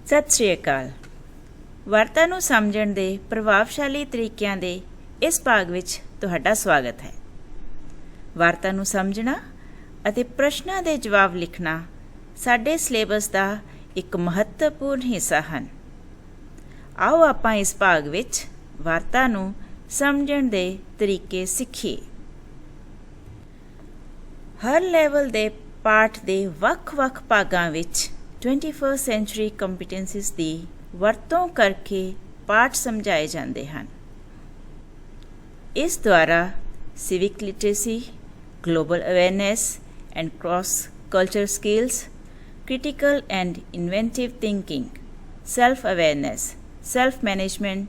ਸਤਿ ਸ਼੍ਰੀ ਅਕਾਲ। ਵਾਰਤਾ ਨੂੰ ਸਮਝਣ ਦੇ ਪ੍ਰਭਾਵਸ਼ਾਲੀ ਤਰੀਕਿਆਂ ਦੇ ਇਸ ਭਾਗ ਵਿੱਚ ਤੁਹਾਡਾ ਸਵਾਗਤ ਹੈ। ਵਾਰਤਾ ਨੂੰ ਸਮਝਣਾ ਅਤੇ ਪ੍ਰਸ਼ਨਾਂ ਦੇ ਜਵਾਬ ਲਿਖਣਾ ਸਾਡੇ ਸਿਲੇਬਸ ਦਾ ਇੱਕ ਮਹੱਤਵਪੂਰਨ ਹਿੱਸਾ ਹਨ। ਆਓ ਆਪਾਂ ਇਸ ਭਾਗ ਵਿੱਚ ਵਾਰਤਾ ਨੂੰ ਸਮਝਣ ਦੇ ਤਰੀਕੇ ਸਿੱਖੀਏ। ਹਰ ਲੈਵਲ ਦੇ ਪਾਠ ਦੇ ਵੱਖ-ਵੱਖ ਭਾਗਾਂ ਵਿੱਚ 21st ਸੈਂਚੁਰੀ ਕੰਪੀਟੈਂਸੀਜ਼ ਦੀ ਵਰਤੋਂ ਕਰਕੇ ਪਾਠ ਸਮਝਾਏ ਜਾਂਦੇ ਹਨ। ਇਸ ਦੁਆਰਾ civic literacy, global awareness and cross culture skills, critical and inventive thinking, self-awareness, self-management,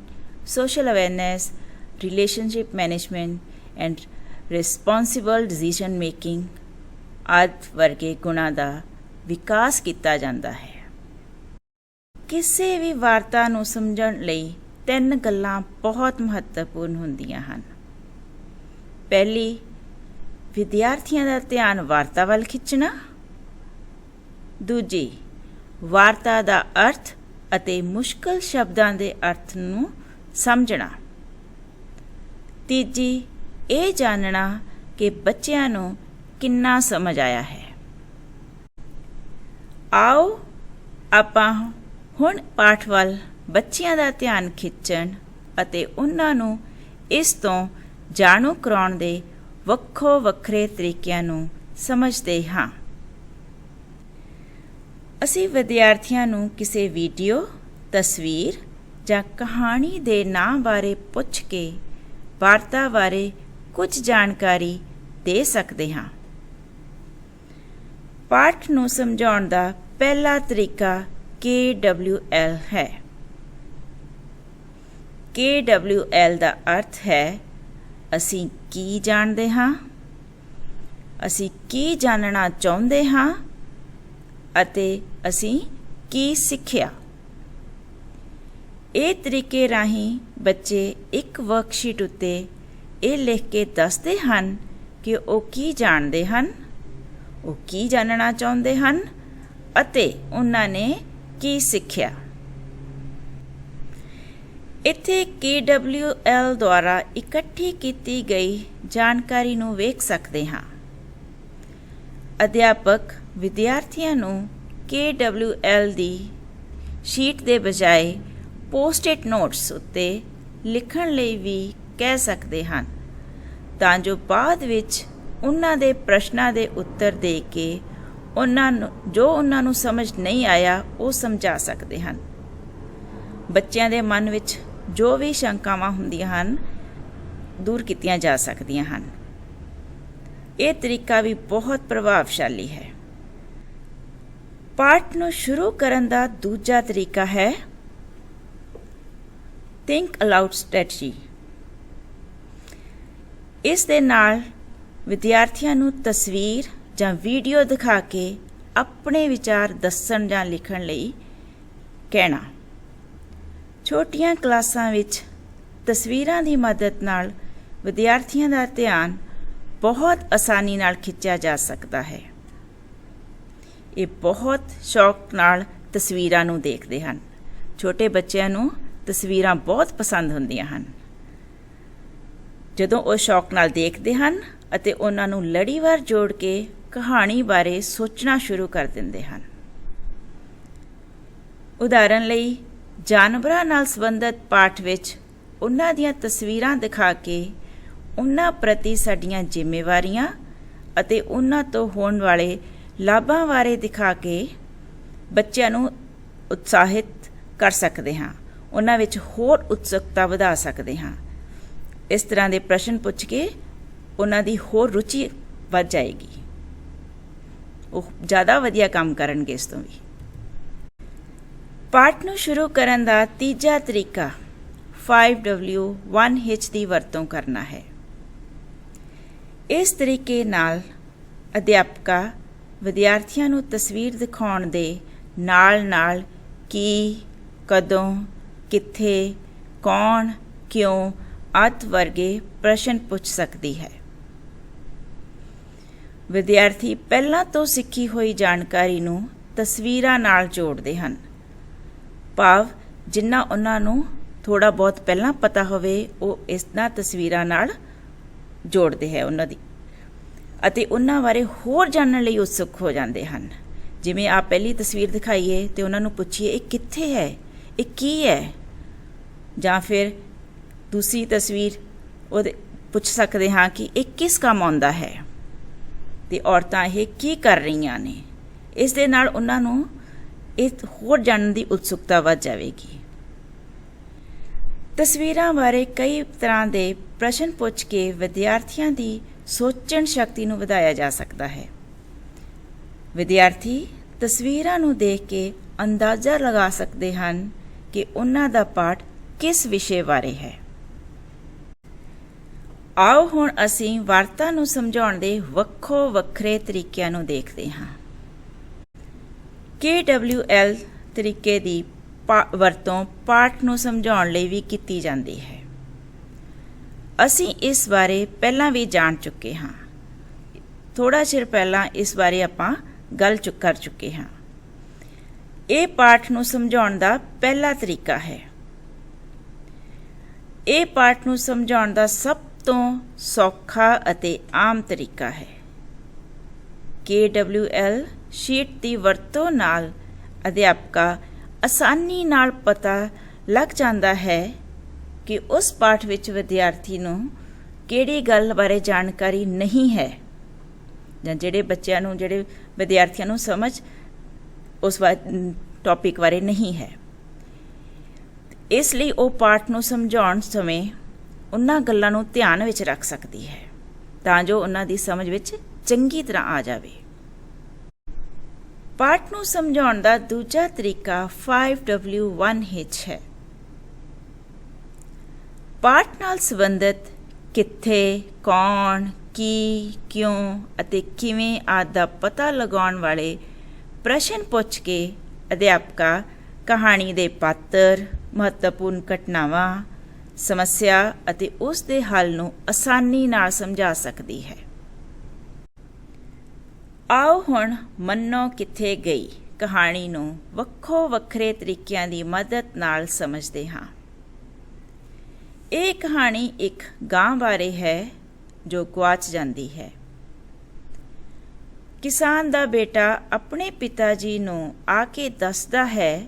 social awareness, relationship management and responsible decision making ਆਦਿ ਵਰਗੇ ਗੁਣਾਂ ਦਾ ਵਿਕਾਸ ਕੀਤਾ ਜਾਂਦਾ ਹੈ। ਕਿਸੇ ਵੀ ਵਾਰਤਾ ਨੂੰ ਸਮਝਣ ਲਈ 3 ਗੱਲਾਂ ਬਹੁਤ ਮਹੱਤਵਪੂਰਨ ਹੁੰਦੀਆਂ ਹਨ। ਪਹਿਲੀ, ਵਿਦਿਆਰਥੀਆਂ ਦਾ ਧਿਆਨ ਵਾਰਤਾ ਵੱਲ ਖਿੱਚਣਾ। ਦੂਜੀ, ਵਾਰਤਾ ਦਾ ਅਰਥ ਅਤੇ ਮੁਸ਼ਕਲ ਸ਼ਬਦਾਂ ਦੇ ਅਰਥ ਨੂੰ ਸਮਝਣਾ। ਤੀਜੀ, ਇਹ ਜਾਣਨਾ ਕਿ ਬੱਚਿਆਂ ਨੂੰ ਕਿੰਨਾ ਸਮਝ ਆਇਆ ਹੈ। ਆਓ ਆਪਾਂ ਹੁਣ ਪਾਠ ਵੱਲ ਬੱਚਿਆਂ ਦਾ ਧਿਆਨ ਖਿੱਚਣ ਅਤੇ ਉਹਨਾਂ ਨੂੰ ਇਸ ਤੋਂ ਜਾਣੂ ਕਰਾਉਣ ਦੇ ਵੱਖੋ ਵੱਖਰੇ ਤਰੀਕਿਆਂ ਨੂੰ ਸਮਝਦੇ ਹਾਂ। ਅਸੀਂ ਵਿਦਿਆਰਥੀਆਂ ਨੂੰ ਕਿਸੇ ਵੀਡੀਓ, ਤਸਵੀਰ ਜਾਂ ਕਹਾਣੀ ਦੇ ਨਾਂ ਬਾਰੇ ਪੁੱਛ ਕੇ ਵਾਰਤਾ ਬਾਰੇ ਕੁਝ ਜਾਣਕਾਰੀ ਦੇ ਸਕਦੇ ਹਾਂ। ਪਾਠ ਨੂੰ ਸਮਝਾਉਣ ਦਾ ਪਹਿਲਾ ਤਰੀਕਾ KWL ਹੈ। KWL ਦਾ ਅਰਥ ਹੈ ਅਸੀਂ ਕੀ ਜਾਣਦੇ ਹਾਂ, ਅਸੀਂ ਕੀ ਜਾਣਨਾ ਚਾਹੁੰਦੇ ਹਾਂ ਅਤੇ ਅਸੀਂ ਕੀ ਸਿੱਖਿਆ। ਇਹ ਤਰੀਕੇ ਰਾਹੀਂ ਬੱਚੇ ਇੱਕ ਵਰਕਸ਼ੀਟ ਉੱਤੇ ਇਹ ਲਿਖ ਕੇ ਦੱਸਦੇ ਹਨ ਕਿ ਉਹ ਕੀ ਜਾਣਦੇ ਹਨ, ਉਹ ਕੀ ਜਾਣਨਾ ਚਾਹੁੰਦੇ ਹਨ ਅਤੇ ਉਹਨਾਂ ਨੇ ਕੀ ਸਿੱਖਿਆ। ਇੱਥੇ KWL ਦੁਆਰਾ ਇਕੱਠੀ ਕੀਤੀ ਗਈ ਜਾਣਕਾਰੀ ਨੂੰ ਵੇਖ ਸਕਦੇ ਹਾਂ। ਅਧਿਆਪਕ ਵਿਦਿਆਰਥੀਆਂ ਨੂੰ KWL ਦੀ ਸ਼ੀਟ ਦੇ ਬਜਾਏ ਪੋਸਟ-ਇਟ ਨੋਟਸ ਉੱਤੇ ਲਿਖਣ ਲਈ ਵੀ ਕਹਿ ਸਕਦੇ ਹਨ, ਤਾਂ ਜੋ ਬਾਅਦ ਵਿੱਚ ਉਹਨਾਂ ਦੇ ਪ੍ਰਸ਼ਨਾਂ ਦੇ ਉੱਤਰ ਦੇ ਕੇ ਉਹਨਾਂ ਨੂੰ ਸਮਝ ਨਹੀਂ ਆਇਆ ਉਹ ਸਮਝਾ ਸਕਦੇ ਹਨ। ਬੱਚਿਆਂ ਦੇ ਮਨ ਵਿੱਚ ਜੋ ਵੀ ਸ਼ੰਕਾਵਾਂ ਹੁੰਦੀਆਂ ਹਨ ਦੂਰ ਕੀਤੀਆਂ ਜਾ ਸਕਦੀਆਂ ਹਨ। ਇਹ ਤਰੀਕਾ ਵੀ ਬਹੁਤ ਪ੍ਰਭਾਵਸ਼ਾਲੀ ਹੈ। ਪਾਠ ਨੂੰ ਸ਼ੁਰੂ ਕਰਨ ਦਾ ਦੂਜਾ ਤਰੀਕਾ ਹੈ ਥਿੰਕ ਅਲਾਉਡ ਸਟ੍ਰੈਟਜੀ। ਇਸ ਦੇ ਨਾਲ ਵਿਦਿਆਰਥੀਆਂ ਨੂੰ ਤਸਵੀਰ ਜਾਂ ਵੀਡੀਓ ਦਿਖਾ ਕੇ ਆਪਣੇ ਵਿਚਾਰ ਦੱਸਣ ਜਾਂ ਲਿਖਣ ਲਈ ਕਹਿਣਾ। ਛੋਟੀਆਂ ਕਲਾਸਾਂ ਵਿੱਚ ਤਸਵੀਰਾਂ ਦੀ ਮਦਦ ਨਾਲ ਵਿਦਿਆਰਥੀਆਂ ਦਾ ਧਿਆਨ ਬਹੁਤ ਆਸਾਨੀ ਨਾਲ ਖਿੱਚਿਆ ਜਾ ਸਕਦਾ ਹੈ। ਇਹ ਬਹੁਤ ਸ਼ੌਕ ਨਾਲ ਤਸਵੀਰਾਂ ਨੂੰ ਦੇਖਦੇ ਹਨ। ਛੋਟੇ ਬੱਚਿਆਂ ਨੂੰ ਤਸਵੀਰਾਂ ਬਹੁਤ ਪਸੰਦ ਹੁੰਦੀਆਂ ਹਨ। ਜਦੋਂ ਉਹ ਸ਼ੌਕ ਨਾਲ ਦੇਖਦੇ ਹਨ ਅਤੇ ਉਹਨਾਂ ਨੂੰ ਲੜੀਵਾਰ ਜੋੜ ਕੇ ਕਹਾਣੀ ਬਾਰੇ ਸੋਚਣਾ ਸ਼ੁਰੂ ਕਰ ਦਿੰਦੇ ਹਨ। ਉਦਾਹਰਨ ਲਈ, ਜਾਨਵਰਾਂ ਨਾਲ ਸੰਬੰਧਿਤ ਪਾਠ ਵਿੱਚ ਉਹਨਾਂ ਦੀਆਂ ਤਸਵੀਰਾਂ ਦਿਖਾ ਕੇ ਉਹਨਾਂ ਪ੍ਰਤੀ ਸਾਡੀਆਂ ਜ਼ਿੰਮੇਵਾਰੀਆਂ ਅਤੇ ਉਹਨਾਂ ਤੋਂ ਹੋਣ ਵਾਲੇ ਲਾਭਾਂ ਬਾਰੇ ਦਿਖਾ ਕੇ ਬੱਚਿਆਂ ਨੂੰ ਉਤਸ਼ਾਹਿਤ ਕਰ ਸਕਦੇ ਹਾਂ, ਉਹਨਾਂ ਵਿੱਚ ਹੋਰ ਉਤਸੁਕਤਾ ਵਧਾ ਸਕਦੇ ਹਾਂ। ਇਸ ਤਰ੍ਹਾਂ ਦੇ ਪ੍ਰਸ਼ਨ ਪੁੱਛ ਕੇ ਉਹਨਾਂ ਦੀ ਹੋਰ ਰੁਚੀ ਵੱਧ ਜਾਏਗੀ, ਉਹ ਜ਼ਿਆਦਾ ਵਧੀਆ ਕੰਮ ਕਰਨਗੇ ਇਸ ਤੋਂ ਵੀ। ਪਾਠ ਨੂੰ ਸ਼ੁਰੂ ਕਰਨ ਦਾ ਤੀਜਾ ਤਰੀਕਾ 5W1H ਦੀ ਵਰਤੋਂ ਕਰਨਾ ਹੈ। ਇਸ ਤਰੀਕੇ ਨਾਲ ਅਧਿਆਪਕਾਂ ਵਿਦਿਆਰਥੀਆਂ ਨੂੰ ਤਸਵੀਰ ਦਿਖਾਉਣ ਦੇ ਨਾਲ-ਨਾਲ ਕੀ, ਕਦੋਂ, ਕਿੱਥੇ, ਕੌਣ, ਕਿਉਂ ਆਦਿ ਵਰਗੇ ਪ੍ਰਸ਼ਨ ਪੁੱਛ ਸਕਦੀ ਹੈ। ਵਿਦਿਆਰਥੀ ਪਹਿਲਾਂ ਤੋਂ ਸਿੱਖੀ ਹੋਈ ਜਾਣਕਾਰੀ ਨੂੰ ਤਸਵੀਰਾਂ ਨਾਲ ਜੋੜਦੇ ਹਨ ਭਾਵ ਜਿੰਨਾ ਉਹਨਾਂ ਨੂੰ ਥੋੜ੍ਹਾ ਬਹੁਤ ਪਹਿਲਾਂ ਪਤਾ ਹੋਵੇ ਉਹ ਇਹਨਾਂ ਤਸਵੀਰਾਂ ਨਾਲ ਜੋੜਦੇ ਹੈ ਉਹਨਾਂ ਦੀ, ਅਤੇ ਉਹਨਾਂ ਬਾਰੇ ਹੋਰ ਜਾਣਨ ਲਈ ਉਤਸੁਕ ਹੋ ਜਾਂਦੇ ਹਨ। ਜਿਵੇਂ ਆਪ ਪਹਿਲੀ ਤਸਵੀਰ ਦਿਖਾਈਏ ਤੇ ਉਹਨਾਂ ਨੂੰ ਪੁੱਛੀਏ ਇਹ ਕਿੱਥੇ ਹੈ, ਇਹ ਕੀ ਹੈ, ਜਾਂ ਫਿਰ ਦੂਸਰੀ ਤਸਵੀਰ ਉਹਦੇ ਪੁੱਛ ਸਕਦੇ ਹਾਂ ਕਿ ਇਹ ਕਿਸ ਕੰਮ ਆਉਂਦਾ ਹੈ ਤੇ ਔਰਤਾਂ ਇਹ ਕੀ ਕਰ ਰਹੀਆਂ ਨੇ। ਇਸ ਦੇ ਨਾਲ ਉਹਨਾਂ ਨੂੰ ਇਹ ਹੋਰ ਜਾਣਨ ਦੀ ਉਤਸੁਕਤਾ ਵੱਧ ਜਾਵੇਗੀ। ਤਸਵੀਰਾਂ ਬਾਰੇ ਕਈ ਤਰ੍ਹਾਂ ਦੇ ਪ੍ਰਸ਼ਨ ਪੁੱਛ ਕੇ ਵਿਦਿਆਰਥੀਆਂ ਦੀ ਸੋਚਣ ਸ਼ਕਤੀ ਨੂੰ ਵਧਾਇਆ ਜਾ ਸਕਦਾ ਹੈ। ਵਿਦਿਆਰਥੀ ਤਸਵੀਰਾਂ ਨੂੰ ਦੇਖ ਕੇ ਅੰਦਾਜ਼ਾ ਲਗਾ ਸਕਦੇ ਹਨ ਕਿ ਉਹਨਾਂ ਦਾ ਪਾਠ ਕਿਸ ਵਿਸ਼ੇ ਬਾਰੇ ਹੈ। ਆਓ ਹੁਣ ਅਸੀਂ ਵਾਰਤਾ ਨੂੰ ਸਮਝਾਉਣ ਦੇ ਵੱਖੋ ਵੱਖਰੇ ਤਰੀਕਿਆਂ ਨੂੰ ਦੇਖਦੇ ਹਾਂ। KWL ਤਰੀਕੇ ਦੀ ਵਰਤੋਂ ਪਾਠ ਨੂੰ ਸਮਝਾਉਣ ਲਈ ਵੀ ਕੀਤੀ ਜਾਂਦੀ ਹੈ। ਅਸੀਂ ਇਸ ਬਾਰੇ ਪਹਿਲਾਂ ਵੀ ਜਾਣ ਚੁੱਕੇ ਹਾਂ। ਥੋੜਾ ਚਿਰ ਪਹਿਲਾਂ ਇਸ ਬਾਰੇ ਆਪਾਂ ਗੱਲ ਕਰ ਚੁੱਕੇ ਹਾਂ। ਇਹ ਪਾਠ ਨੂੰ ਸਮਝਾਉਣ ਦਾ ਪਹਿਲਾ ਤਰੀਕਾ ਹੈ। ਇਹ ਪਾਠ ਨੂੰ ਸਮਝਾਉਣ ਦਾ ਸਭ ਤੋਂ ਸੌਖਾ ਅਤੇ ਆਮ ਤਰੀਕਾ ਹੈ। KWL ਸ਼ੀਟ ਦੀ ਵਰਤੋਂ ਨਾਲ ਅਧਿਆਪਕਾਂ ਆਸਾਨੀ ਨਾਲ ਪਤਾ ਲੱਗ ਜਾਂਦਾ ਹੈ ਕਿ ਉਸ ਪਾਠ ਵਿੱਚ ਵਿਦਿਆਰਥੀ ਨੂੰ ਕਿਹੜੀ ਗੱਲ ਬਾਰੇ ਜਾਣਕਾਰੀ ਨਹੀਂ ਹੈ, ਜਾਂ ਜਿਹੜੇ ਵਿਦਿਆਰਥੀਆਂ ਨੂੰ ਸਮਝ ਉਸ ਟੌਪਿਕ ਬਾਰੇ ਨਹੀਂ ਹੈ। ਇਸ ਲਈ ਉਹ ਪਾਠ ਨੂੰ ਸਮਝਾਉਣ ਸਮੇਂ ਉਹਨਾਂ ਗੱਲਾਂ ਨੂੰ ਧਿਆਨ ਵਿੱਚ ਰੱਖ ਸਕਦੀ ਹੈ ਤਾਂ ਜੋ ਉਹਨਾਂ ਦੀ ਸਮਝ ਵਿੱਚ ਚੰਗੀ ਤਰ੍ਹਾਂ ਆ ਜਾਵੇ। ਪਾਠ ਨੂੰ ਸਮਝਾਉਣ ਦਾ ਦੂਜਾ ਤਰੀਕਾ 5W1H ਹੈ। ਪਾਠ ਨਾਲ ਸੰਬੰਧਿਤ ਕਿੱਥੇ, ਕੌਣ, ਕੀ, ਕਿਉਂ ਅਤੇ ਕਿਵੇਂ ਆਦਿ ਦਾ ਪਤਾ ਲਗਾਉਣ ਵਾਲੇ ਪ੍ਰਸ਼ਨ ਪੁੱਛ ਕੇ ਅਧਿਆਪਕਾ ਕਹਾਣੀ ਦੇ ਪਾਤਰ, ਮਹੱਤਵਪੂਰਨ ਘਟਨਾਵਾਂ, ਸਮੱਸਿਆ ਅਤੇ ਉਸ ਦੇ ਹੱਲ ਨੂੰ ਆਸਾਨੀ ਨਾਲ ਸਮਝਾ ਸਕਦੀ ਹੈ। ਆਓ ਹੁਣ ਮੰਨੋ ਕਿੱਥੇ ਗਈ ਕਹਾਣੀ ਨੂੰ ਵੱਖੋ ਵੱਖਰੇ ਤਰੀਕਿਆਂ ਦੀ ਮਦਦ ਨਾਲ ਸਮਝਦੇ ਹਾਂ। ਇਹ ਕਹਾਣੀ ਇੱਕ ਗਾਂ ਬਾਰੇ ਹੈ ਜੋ ਗੁਆਚ ਜਾਂਦੀ ਹੈ। ਕਿਸਾਨ ਦਾ ਬੇਟਾ ਆਪਣੇ ਪਿਤਾ ਜੀ ਨੂੰ ਆ ਕੇ ਦੱਸਦਾ ਹੈ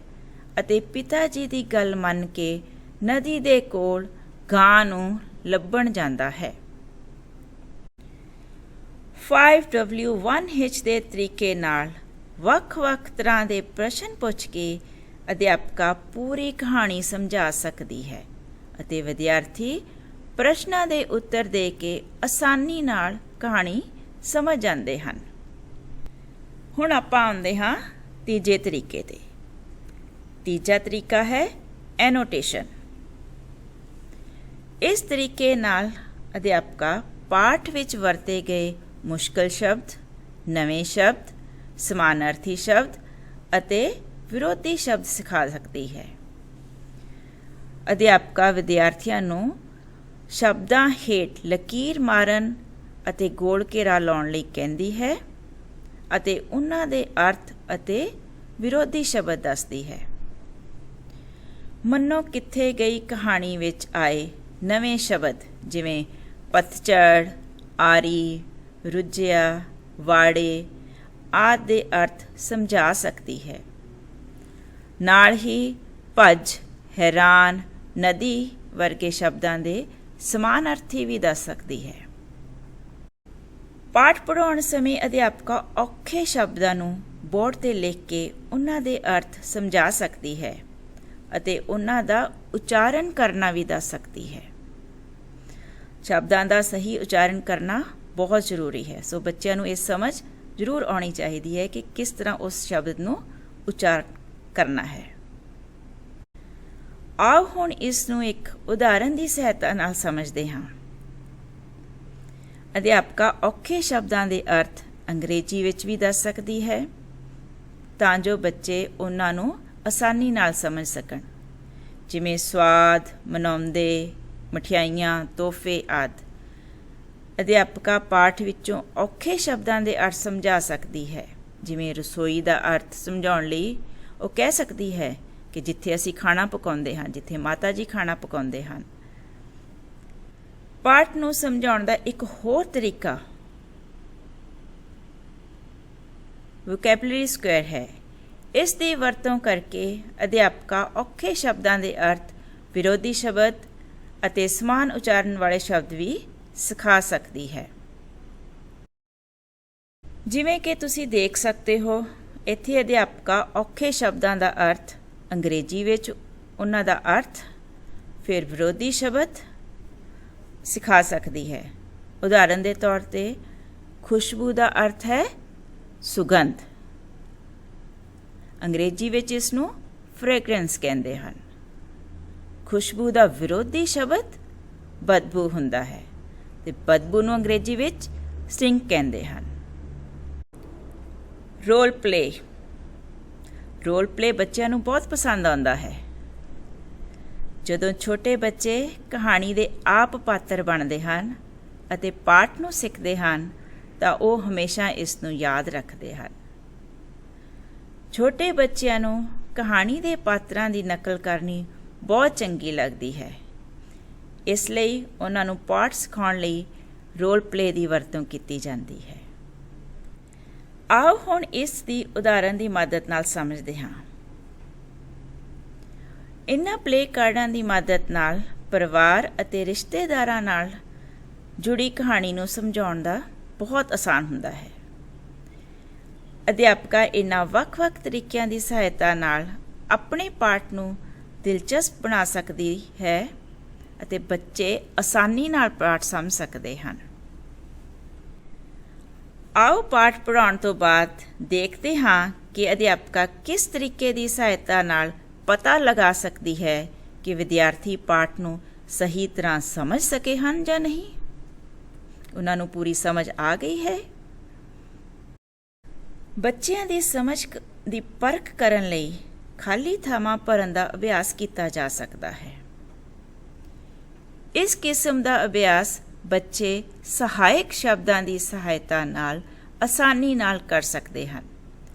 ਅਤੇ ਪਿਤਾ ਜੀ ਦੀ ਗੱਲ ਮੰਨ ਕੇ ਨਦੀ ਦੇ ਕੋਲ ਗਾਂ ਨੂੰ ਲੱਭਣ ਜਾਂਦਾ ਹੈ। 5W1H ਦੇ ਤਰੀਕੇ ਨਾਲ ਵੱਖ-ਵੱਖ ਤਰ੍ਹਾਂ ਦੇ ਪ੍ਰਸ਼ਨ ਪੁੱਛ ਕੇ ਅਧਿਆਪਕਾ ਪੂਰੀ ਕਹਾਣੀ ਸਮਝਾ ਸਕਦੀ ਹੈ ਅਤੇ ਵਿਦਿਆਰਥੀ ਪ੍ਰਸ਼ਨਾਂ ਦੇ ਉੱਤਰ ਦੇ ਕੇ ਆਸਾਨੀ ਨਾਲ ਕਹਾਣੀ ਸਮਝ ਜਾਂਦੇ ਹਨ। ਹੁਣ ਆਪਾਂ ਆਉਂਦੇ ਹਾਂ ਤੀਜੇ ਤਰੀਕੇ ਤੇ। ਤੀਜਾ ਤਰੀਕਾ ਹੈ ਐਨੋਟੇਸ਼ਨ। ਇਸ ਤਰੀਕੇ ਨਾਲ ਅਧਿਆਪਕਾ ਪਾਠ ਵਿੱਚ ਵਰਤੇ ਗਏ ਮੁਸ਼ਕਲ ਸ਼ਬਦ, ਨਵੇਂ ਸ਼ਬਦ, ਸਮਾਨਾਰਥੀ ਸ਼ਬਦ ਅਤੇ ਵਿਰੋਧੀ ਸ਼ਬਦ ਸਿਖਾ ਸਕਦੀ ਹੈ। ਅਧਿਆਪਕਾ ਵਿਦਿਆਰਥੀਆਂ ਨੂੰ ਸ਼ਬਦਾਂ ਹੇਠ ਲਕੀਰ ਮਾਰਨ ਅਤੇ ਗੋਲ ਘੇਰਾ ਲਾਉਣ ਲਈ ਕਹਿੰਦੀ ਹੈ ਅਤੇ ਉਹਨਾਂ ਦੇ ਅਰਥ ਅਤੇ ਵਿਰੋਧੀ ਸ਼ਬਦ ਦੱਸਦੀ ਹੈ। ਮੰਨੋ ਕਿੱਥੇ ਗਈ ਕਹਾਣੀ ਵਿੱਚ ਆਏ ਨਵੇਂ ਸ਼ਬਦ ਜਿਵੇਂ ਪਤਝੜ, ਆਰੀ, ਰੁੱਝਿਆ, ਵਾੜੇ ਆਦਿ ਦੇ ਅਰਥ ਸਮਝਾ ਸਕਦੀ ਹੈ। ਨਾਲ ਹੀ ਭੱਜ, ਹੈਰਾਨ, ਨਦੀ ਵਰਗੇ ਸ਼ਬਦਾਂ ਦੇ ਸਮਾਨਾਰਥੀ ਵੀ ਦੱਸ ਸਕਦੀ ਹੈ। ਪਾਠ ਪੜ੍ਹਾਉਣ ਸਮੇਂ ਅਧਿਆਪਕਾ ਔਖੇ ਸ਼ਬਦਾਂ ਨੂੰ ਬੋਰਡ ਤੇ ਲਿਖ ਕੇ ਉਹਨਾਂ ਦੇ ਅਰਥ ਸਮਝਾ ਸਕਦੀ ਹੈ ਅਤੇ ਉਹਨਾਂ ਦਾ ਉਚਾਰਨ ਕਰਨਾ ਵੀ ਦੱਸ ਸਕਦੀ ਹੈ। ਸ਼ਬਦਾਂ ਦਾ ਸਹੀ ਉਚਾਰਨ ਕਰਨਾ ਬਹੁਤ ਜ਼ਰੂਰੀ ਹੈ, ਸੋ ਬੱਚਿਆਂ ਨੂੰ ਇਹ ਸਮਝ ਜ਼ਰੂਰ ਆਉਣੀ ਚਾਹੀਦੀ ਹੈ ਕਿ ਕਿਸ ਤਰ੍ਹਾਂ ਉਸ ਸ਼ਬਦ ਨੂੰ ਉਚਾਰਨ ਕਰਨਾ ਹੈ। ਆਓ ਹੁਣ ਇਸ ਨੂੰ ਇੱਕ ਉਦਾਹਰਨ ਦੀ ਸਹਾਇਤਾ ਨਾਲ ਸਮਝਦੇ ਹਾਂ। ਅਧਿਆਪਕਾ ਔਖੇ ਸ਼ਬਦਾਂ ਦੇ ਅਰਥ ਅੰਗਰੇਜ਼ੀ ਵਿੱਚ ਵੀ ਦੱਸ ਸਕਦੀ ਹੈ ਤਾਂ ਜੋ ਬੱਚੇ ਉਹਨਾਂ ਨੂੰ ਆਸਾਨੀ ਨਾਲ ਸਮਝ ਸਕਣ, ਜਿਵੇਂ ਸਵਾਦ, ਮਨਾਉਂਦੇ, ਮਠਿਆਈਆਂ, ਤੋਹਫੇ ਆਦਿ। ਅਧਿਆਪਕਾ ਪਾਠ ਵਿੱਚੋਂ ਔਖੇ ਸ਼ਬਦਾਂ ਦੇ ਅਰਥ ਸਮਝਾ ਸਕਦੀ ਹੈ, ਜਿਵੇਂ ਰਸੋਈ ਦਾ ਅਰਥ ਸਮਝਾਉਣ ਲਈ ਉਹ ਕਹਿ ਸਕਦੀ ਹੈ ਕਿ ਕਿ ਜਿੱਥੇ ਅਸੀਂ ਖਾਣਾ ਪਕਾਉਂਦੇ ਹਾਂ, ਜਿੱਥੇ ਮਾਤਾ ਜੀ ਖਾਣਾ ਪਕਾਉਂਦੇ ਹਨ। ਪਾਠ ਨੂੰ ਸਮਝਾਉਣ ਦਾ ਇੱਕ ਹੋਰ ਤਰੀਕਾ ਵੋਕੈਬਲਰੀ ਸਕੁਐਰ ਹੈ। ਇਸ ਦੀ ਵਰਤੋਂ ਕਰਕੇ ਅਧਿਆਪਕਾ ਔਖੇ ਸ਼ਬਦਾਂ ਦੇ ਅਰਥ, ਵਿਰੋਧੀ ਸ਼ਬਦ ਅਤੇ ਸਮਾਨ ਉਚਾਰਨ ਵਾਲੇ ਸ਼ਬਦ ਵੀ ਸਿਖਾ ਸਕਦੀ ਹੈ। ਜਿਵੇਂ ਕਿ ਤੁਸੀਂ ਦੇਖ ਸਕਦੇ ਹੋ, ਇੱਥੇ ਅਧਿਆਪਕਾ ਔਖੇ ਸ਼ਬਦਾਂ ਦਾ ਅਰਥ ਅੰਗਰੇਜ਼ੀ ਵਿੱਚ, ਉਹਨਾਂ ਦਾ ਅਰਥ, ਫਿਰ ਵਿਰੋਧੀ ਸ਼ਬਦ ਸਿਖਾ ਸਕਦੀ ਹੈ। ਉਦਾਹਰਨ ਦੇ ਤੌਰ 'ਤੇ ਖੁਸ਼ਬੂ ਦਾ ਅਰਥ ਹੈ ਸੁਗੰਧ। ਅੰਗਰੇਜ਼ੀ ਵਿੱਚ ਇਸ ਨੂੰ ਫ੍ਰੈਗਰੈਂਸ ਕਹਿੰਦੇ ਹਨ। ਖੁਸ਼ਬੂ ਦਾ ਵਿਰੋਧੀ ਸ਼ਬਦ ਬਦਬੂ ਹੁੰਦਾ ਹੈ ਤੇ ਬਦਬੂ ਨੂੰ ਅੰਗਰੇਜ਼ੀ ਵਿੱਚ ਸਟਿੰਕ ਕਹਿੰਦੇ ਹਨ। Role play. ਰੋਲ ਪਲੇ ਬੱਚਿਆਂ ਨੂੰ ਬਹੁਤ ਪਸੰਦ ਆਉਂਦਾ ਹੈ। ਜਦੋਂ ਛੋਟੇ ਬੱਚੇ ਕਹਾਣੀ ਦੇ ਆਪ ਪਾਤਰ ਬਣਦੇ ਹਨ ਅਤੇ ਪਾਠ ਨੂੰ ਸਿੱਖਦੇ ਹਨ ਤਾਂ ਉਹ ਹਮੇਸ਼ਾ ਇਸ ਨੂੰ ਯਾਦ ਰੱਖਦੇ ਹਨ। ਛੋਟੇ ਬੱਚਿਆਂ ਨੂੰ ਕਹਾਣੀ ਦੇ ਪਾਤਰਾਂ ਦੀ ਨਕਲ ਕਰਨੀ ਬਹੁਤ ਚੰਗੀ ਲੱਗਦੀ ਹੈ। ਇਸ ਲਈ ਉਹਨਾਂ ਨੂੰ ਪਾਠ ਸਿਖਾਉਣ ਲਈ ਰੋਲ ਪਲੇ ਦੀ ਵਰਤੋਂ ਕੀਤੀ ਜਾਂਦੀ ਹੈ। ਆਓ ਹੁਣ ਇਸ ਦੀ ਉਦਾਹਰਨ ਦੀ ਮਦਦ ਨਾਲ ਸਮਝਦੇ ਹਾਂ। ਇਨ੍ਹਾਂ ਪਲੇ ਕਾਰਡਾਂ ਦੀ ਮਦਦ ਨਾਲ ਪਰਿਵਾਰ ਅਤੇ ਰਿਸ਼ਤੇਦਾਰਾਂ ਨਾਲ ਜੁੜੀ ਕਹਾਣੀ ਨੂੰ ਸਮਝਾਉਣ ਦਾ ਬਹੁਤ ਆਸਾਨ ਹੁੰਦਾ ਹੈ। ਅਧਿਆਪਕਾ ਇਨ੍ਹਾਂ ਵੱਖ-ਵੱਖ ਤਰੀਕਿਆਂ ਦੀ ਸਹਾਇਤਾ ਨਾਲ ਆਪਣੇ ਪਾਠ ਨੂੰ ਦਿਲਚਸਪ ਬਣਾ ਸਕਦੀ ਹੈ ਅਤੇ ਬੱਚੇ ਆਸਾਨੀ ਨਾਲ ਪਾਠ ਸਮਝ ਸਕਦੇ ਹਨ। ਆਓ ਪਾਠ ਪੜ੍ਹਾਉਣ ਤੋਂ ਬਾਅਦ ਦੇਖਦੇ ਹਾਂ ਕਿ ਅਧਿਆਪਕਾ ਕਿਸ ਤਰੀਕੇ ਦੀ ਸਹਾਇਤਾ ਨਾਲ ਪਤਾ ਲਗਾ ਸਕਦੀ ਹੈ ਕਿ ਵਿਦਿਆਰਥੀ ਪਾਠ ਨੂੰ ਸਹੀ ਤਰ੍ਹਾਂ ਸਮਝ ਸਕੇ ਹਨ ਜਾਂ ਨਹੀਂ। ਉਹਨਾਂ ਨੂੰ ਪੂਰੀ ਸਮਝ ਆ ਗਈ ਹੈ। ਬੱਚਿਆਂ ਦੀ ਸਮਝ ਦੀ ਪਰਖ ਕਰਨ ਲਈ ਖਾਲੀ ਥਾਵਾਂ ਭਰਨ ਦਾ ਅਭਿਆਸ ਕੀਤਾ ਜਾ ਸਕਦਾ ਹੈ। ਇਸ ਕਿਸਮ ਦਾ ਅਭਿਆਸ ਬੱਚੇ ਸਹਾਇਕ ਸ਼ਬਦਾਂ ਦੀ ਸਹਾਇਤਾ ਨਾਲ ਆਸਾਨੀ ਨਾਲ ਕਰ ਸਕਦੇ ਹਨ।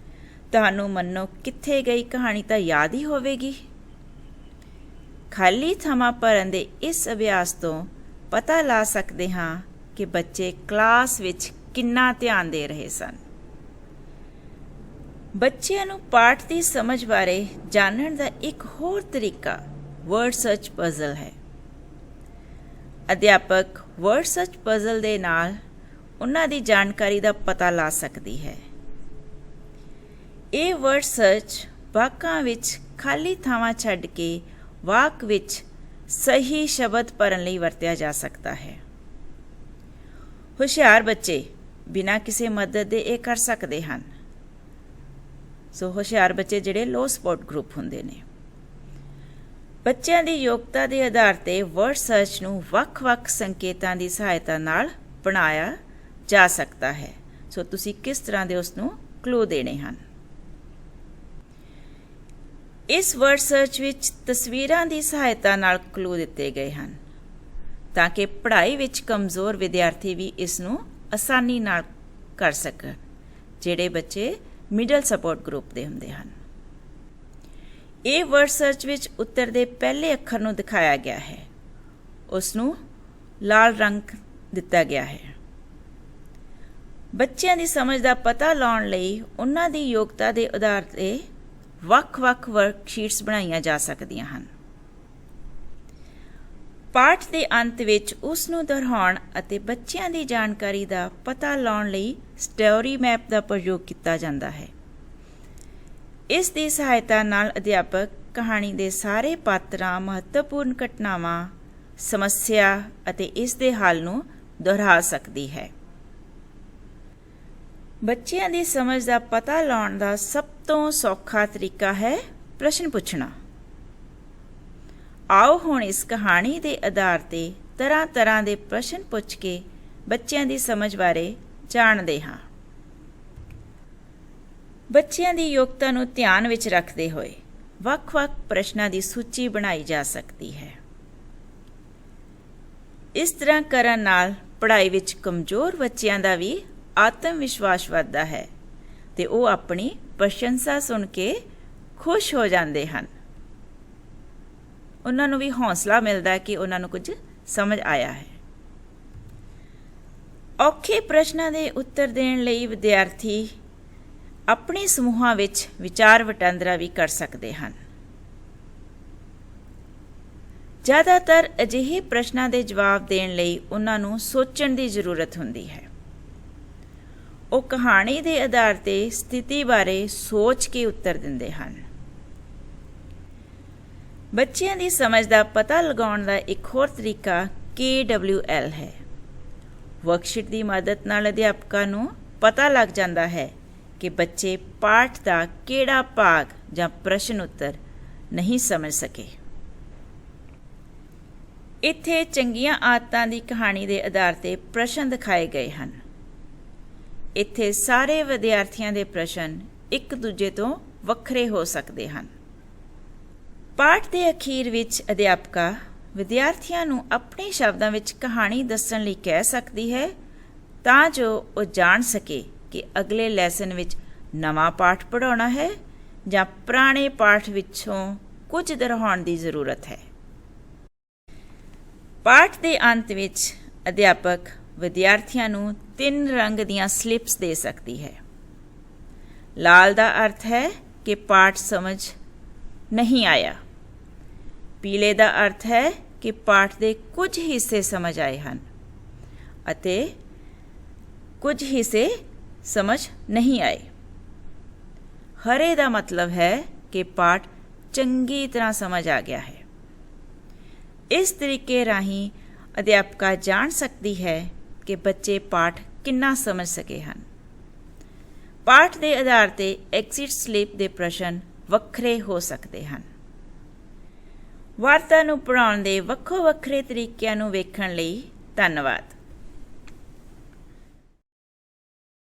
ਤੁਹਾਨੂੰ ਮੰਨੋ ਕਿੱਥੇ ਗਈ ਕਹਾਣੀ ਤਾਂ ਯਾਦ ਹੀ ਹੋਵੇਗੀ। ਖਾਲੀ ਥਾਵਾਂ ਭਰਨ ਦੇ ਇਸ ਅਭਿਆਸ ਤੋਂ ਪਤਾ ਲਾ ਸਕਦੇ ਹਾਂ ਕਿ ਬੱਚੇ ਕਲਾਸ ਵਿੱਚ ਕਿੰਨਾ ਧਿਆਨ ਦੇ ਰਹੇ ਸਨ। ਬੱਚਿਆਂ ਨੂੰ ਪਾਠ ਦੀ ਸਮਝ ਬਾਰੇ ਜਾਣਨ ਦਾ ਇੱਕ ਹੋਰ ਤਰੀਕਾ ਵਰਡ ਸਰਚ ਪਜ਼ਲ ਹੈ। ਅਧਿਆਪਕ ਵਰਡ ਸਰਚ ਪਜ਼ਲ ਦੇ ਨਾਲ ਉਹਨਾਂ ਦੀ ਜਾਣਕਾਰੀ ਦਾ ਪਤਾ ਲਾ ਸਕਦੀ ਹੈ। ਇਹ ਵਰਡ ਸਰਚ ਵਾਕਾਂ ਵਿੱਚ ਖਾਲੀ ਥਾਵਾਂ ਛੱਡ ਕੇ ਵਾਕ ਵਿੱਚ ਸਹੀ ਸ਼ਬਦ ਭਰਨ ਲਈ ਵਰਤਿਆ ਜਾ ਸਕਦਾ ਹੈ। ਹੁਸ਼ਿਆਰ ਬੱਚੇ ਬਿਨਾਂ ਕਿਸੇ ਮਦਦ ਦੇ ਇਹ ਕਰ ਸਕਦੇ ਹਨ। ਸੋ ਹੁਸ਼ਿਆਰ ਬੱਚੇ ਜਿਹੜੇ ਲੋ ਸਪੋਰਟ ਗਰੁੱਪ ਹੁੰਦੇ ਨੇ। ਬੱਚਿਆਂ ਦੀ ਯੋਗਤਾ ਦੇ ਆਧਾਰ ਤੇ ਵਰਡ ਸਰਚ ਨੂੰ ਵੱਖ-ਵੱਖ ਸੰਕੇਤਾਂ ਦੀ ਸਹਾਇਤਾ ਨਾਲ ਬਣਾਇਆ ਜਾ ਸਕਦਾ ਹੈ। ਸੋ ਤੁਸੀਂ ਕਿਸ ਤਰ੍ਹਾਂ ਦੇ ਉਸ ਨੂੰ ਕਲੂ ਦੇਣੇ ਹਨ। ਇਸ ਵਰਡ ਸਰਚ ਵਿੱਚ ਤਸਵੀਰਾਂ ਦੀ ਸਹਾਇਤਾ ਨਾਲ ਕਲੂ ਦਿੱਤੇ ਗਏ ਹਨ ਤਾਂ ਕਿ ਪੜ੍ਹਾਈ ਵਿੱਚ ਕਮਜ਼ੋਰ ਵਿਦਿਆਰਥੀ ਵੀ ਇਸ ਨੂੰ ਆਸਾਨੀ ਨਾਲ ਕਰ ਸਕਣ, ਜਿਹੜੇ ਬੱਚੇ ਮਿਡਲ ਸਪੋਰਟ ਗਰੁੱਪ ਦੇ ਹੁੰਦੇ ਹਨ। ਇਹ ਵਰਡ ਸਰਚ ਵਿੱਚ ਉੱਤਰ ਦੇ ਪਹਿਲੇ ਅੱਖਰ ਨੂੰ ਦਿਖਾਇਆ ਗਿਆ ਹੈ। ਉਸ ਨੂੰ ਲਾਲ ਰੰਗ ਦਿੱਤਾ ਗਿਆ ਹੈ। ਬੱਚਿਆਂ ਦੀ ਸਮਝ ਦਾ ਪਤਾ ਲਾਉਣ ਲਈ ਉਹਨਾਂ ਦੀ ਯੋਗਤਾ ਦੇ ਆਧਾਰ ਤੇ ਵੱਖ-ਵੱਖ ਵਰਕਸ਼ੀਟਸ ਬਣਾਈਆਂ ਜਾ ਸਕਦੀਆਂ ਹਨ। ਪਾਠ ਦੇ ਅੰਤ ਵਿੱਚ ਉਸ ਨੂੰ ਦੁਹਰਾਉਣ ਅਤੇ ਬੱਚਿਆਂ ਦੀ ਜਾਣਕਾਰੀ ਦਾ ਪਤਾ ਲਾਉਣ ਲਈ ਸਟੋਰੀ ਮੈਪ ਦਾ ਪ੍ਰਯੋਗ ਕੀਤਾ ਜਾਂਦਾ ਹੈ। ਇਸ ਦੀ ਸਹਾਇਤਾ ਨਾਲ ਅਧਿਆਪਕ ਕਹਾਣੀ ਦੇ ਸਾਰੇ ਪਾਤਰਾਂ, ਮਹੱਤਵਪੂਰਨ ਘਟਨਾਵਾਂ, ਸਮੱਸਿਆ ਅਤੇ ਇਸ ਦੇ ਹੱਲ ਨੂੰ ਦੁਹਰਾ ਸਕਦੀ ਹੈ। ਬੱਚਿਆਂ ਦੀ ਸਮਝ ਦਾ ਪਤਾ ਲਾਉਣ ਦਾ ਸਭ ਤੋਂ ਸੌਖਾ ਤਰੀਕਾ ਹੈ ਪ੍ਰਸ਼ਨ ਪੁੱਛਣਾ। ਆਓ ਹੁਣ ਇਸ ਕਹਾਣੀ ਦੇ ਆਧਾਰ ਤੇ ਤਰ੍ਹਾਂ-ਤਰ੍ਹਾਂ ਦੇ ਪ੍ਰਸ਼ਨ ਪੁੱਛ ਕੇ ਬੱਚਿਆਂ ਦੀ ਸਮਝ ਬਾਰੇ ਜਾਣਦੇ ਹਾਂ। ਬੱਚਿਆਂ ਦੀ ਯੋਗਤਾ ਨੂੰ ਧਿਆਨ ਵਿੱਚ ਰੱਖਦੇ ਹੋਏ ਵੱਖ-ਵੱਖ ਪ੍ਰਸ਼ਨਾਂ ਦੀ ਸੂਚੀ ਬਣਾਈ ਜਾ ਸਕਦੀ ਹੈ। ਇਸ ਤਰ੍ਹਾਂ ਕਰਨ ਨਾਲ ਪੜ੍ਹਾਈ ਵਿੱਚ ਕਮਜ਼ੋਰ ਬੱਚਿਆਂ ਦਾ ਵੀ ਆਤਮ ਵਿਸ਼ਵਾਸ ਵੱਧਦਾ ਹੈ ਤੇ ਉਹ ਆਪਣੀ ਪ੍ਰਸ਼ੰਸਾ ਸੁਣ ਕੇ ਖੁਸ਼ ਹੋ ਜਾਂਦੇ ਹਨ। ਉਹਨਾਂ ਨੂੰ ਵੀ ਹੌਸਲਾ ਮਿਲਦਾ ਕਿ ਉਹਨਾਂ ਨੂੰ ਕੁਝ ਸਮਝ ਆਇਆ ਹੈ। ਔਖੇ ਪ੍ਰਸ਼ਨਾਂ ਦੇ ਉੱਤਰ ਦੇਣ ਲਈ ਵਿਦਿਆਰਥੀ ਆਪਣੇ ਸਮੂਹਾਂ ਵਿੱਚ ਵਿਚਾਰ ਵਟਾਂਦਰਾ ਵੀ ਕਰ ਸਕਦੇ ਹਨ। ਜ਼ਿਆਦਾਤਰ ਅਜਿਹੇ ਪ੍ਰਸ਼ਨਾਂ ਦੇ ਜਵਾਬ ਦੇਣ ਲਈ ਉਹਨਾਂ ਨੂੰ ਸੋਚਣ ਦੀ ਜ਼ਰੂਰਤ ਹੁੰਦੀ ਹੈ। ਉਹ ਕਹਾਣੀ ਦੇ ਆਧਾਰ ਤੇ ਸਥਿਤੀ ਬਾਰੇ ਸੋਚ ਕੇ ਉੱਤਰ ਦਿੰਦੇ ਹਨ। ਬੱਚਿਆਂ ਦੀ ਸਮਝ ਦਾ ਪਤਾ ਲਗਾਉਣ ਦਾ ਇੱਕ ਹੋਰ ਤਰੀਕਾ KWL ਹੈ। ਵਰਕਸ਼ੀਟ ਦੀ ਮਦਦ ਨਾਲ ਅਧਿਆਪਕਾਂ ਨੂੰ ਪਤਾ ਲੱਗ ਜਾਂਦਾ ਹੈ ਕਿ ਬੱਚੇ ਪਾਠ ਦਾ ਕਿਹੜਾ ਭਾਗ ਜਾਂ ਪ੍ਰਸ਼ਨ ਉੱਤਰ ਨਹੀਂ ਸਮਝ ਸਕੇ। ਇੱਥੇ ਚੰਗੀਆਂ ਆਦਤਾਂ ਦੀ ਕਹਾਣੀ ਦੇ ਆਧਾਰ ਤੇ ਪ੍ਰਸ਼ਨ ਦਿਖਾਏ ਗਏ ਹਨ। ਇੱਥੇ ਸਾਰੇ ਵਿਦਿਆਰਥੀਆਂ ਦੇ ਪ੍ਰਸ਼ਨ ਇੱਕ ਦੂਜੇ ਤੋਂ ਵੱਖਰੇ ਹੋ ਸਕਦੇ ਹਨ। ਪਾਠ ਦੇ ਅਖੀਰ ਵਿੱਚ ਅਧਿਆਪਕਾ ਵਿਦਿਆਰਥੀਆਂ ਨੂੰ ਆਪਣੇ ਸ਼ਬਦਾਂ ਵਿੱਚ ਕਹਾਣੀ ਦੱਸਣ ਲਈ ਕਹਿ ਸਕਦੀ ਹੈ ਤਾਂ ਜੋ ਉਹ ਜਾਣ ਸਕੇ ਕਿ ਅਗਲੇ ਲੈਸਨ ਵਿੱਚ ਨਵਾਂ ਪਾਠ ਪੜ੍ਹਾਉਣਾ ਹੈ ਜਾਂ ਪੁਰਾਣੇ ਪਾਠ ਵਿੱਚੋਂ ਕੁਝ ਦੁਹਰਾਉਣ ਦੀ ਜ਼ਰੂਰਤ ਹੈ। ਪਾਠ ਦੇ ਅੰਤ ਵਿੱਚ ਅਧਿਆਪਕ ਵਿਦਿਆਰਥੀਆਂ ਨੂੰ 3 ਰੰਗ ਦੀਆਂ ਸਲਿੱਪਸ ਦੇ ਸਕਦੀ ਹੈ। ਲਾਲ ਦਾ ਅਰਥ ਹੈ ਕਿ ਪਾਠ ਸਮਝ ਨਹੀਂ ਆਇਆ। ਪੀਲੇ ਦਾ ਅਰਥ ਹੈ ਕਿ ਪਾਠ ਦੇ ਕੁਝ ਹਿੱਸੇ ਸਮਝ ਆਏ ਹਨ ਅਤੇ ਕੁਝ ਹਿੱਸੇ ਸਮਝ ਨਹੀਂ ਆਏ। ਹਰੇ ਦਾ ਮਤਲਬ ਹੈ ਕਿ ਪਾਠ ਚੰਗੀ ਤਰ੍ਹਾਂ ਸਮਝ ਆ ਗਿਆ ਹੈ। ਇਸ ਤਰੀਕੇ ਰਾਹੀਂ ਅਧਿਆਪਕਾ ਜਾਣ ਸਕਦੀ ਹੈ ਕਿ ਬੱਚੇ ਪਾਠ ਕਿੰਨਾ ਸਮਝ ਸਕੇ ਹਨ। ਪਾਠ ਦੇ ਆਧਾਰ ਤੇ ਐਗਜ਼ਿਟ ਸਲਿੱਪ ਦੇ ਪ੍ਰਸ਼ਨ ਵੱਖਰੇ ਹੋ ਸਕਦੇ ਹਨ। ਵਾਰਤਾ ਨੂੰ ਪੜ੍ਹਾਉਣ ਦੇ ਵੱਖੋ ਵੱਖਰੇ ਤਰੀਕਿਆਂ ਨੂੰ ਵੇਖਣ ਲਈ ਧੰਨਵਾਦ।